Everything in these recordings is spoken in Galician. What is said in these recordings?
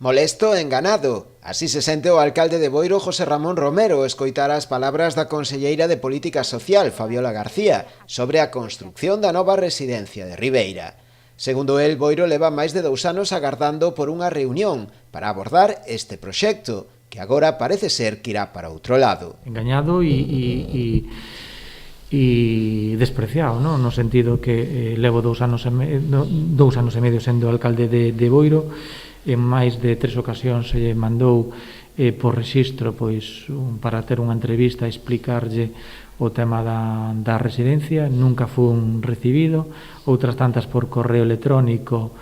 Molesto e enganado. Así se sente o alcalde de Boiro, José Ramón Romero, escoitar as palabras da conselleira de Política Social, Fabiola García, sobre a construcción da nova residencia de Ribeira. Segundo el, Boiro leva máis de 2 anos agardando por unha reunión para abordar este proxecto, que agora parece ser que irá para outro lado. Engañado e despreciado, ¿no? No sentido que levo 2 anos e medio sendo alcalde de Boiro. En máis de 3 ocasións se mandou por rexistro para ter unha entrevista e explicarlle o tema da residencia. Nunca fun recibido, outras tantas por correo electrónico,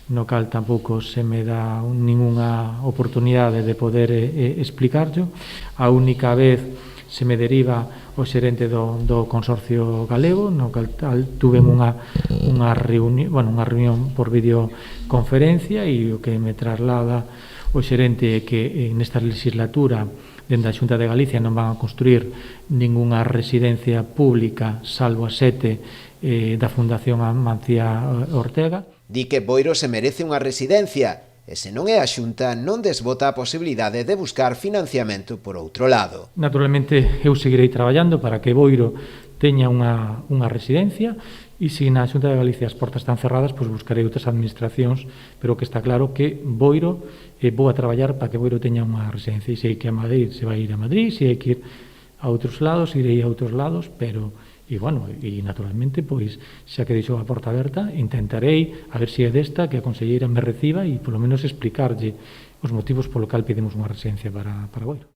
no cal tampouco se me dá ningunha oportunidade de poder explicarlo. A única vez se me deriva o xerente do Consorcio Galego, no cal tuve unha reunión por videoconferencia, e o que me traslada o xerente é que nesta legislatura dende a Xunta de Galicia non van a construir ningunha residencia pública salvo a 7 da Fundación Amancio Ortega. Di que Boiro se merece unha residencia, e se non é a Xunta, non desbota a posibilidade de buscar financiamento por outro lado. Naturalmente, eu seguirei traballando para que Boiro teña unha residencia, e se na Xunta de Galicia as portas están cerradas, pois buscarei outras administracións, pero que está claro que Boiro vou a traballar para que Boiro teña unha residencia, e se hai que ir a Madrid, se vai ir a Madrid, se hai que ir a outros lados, irei a outros lados, pero... E naturalmente, pois, xa que deixou a porta aberta, intentarei, a ver se é desta, que a conselleira me reciba e, polo menos, explicarlle os motivos polo cal pedimos unha residencia para Boiro.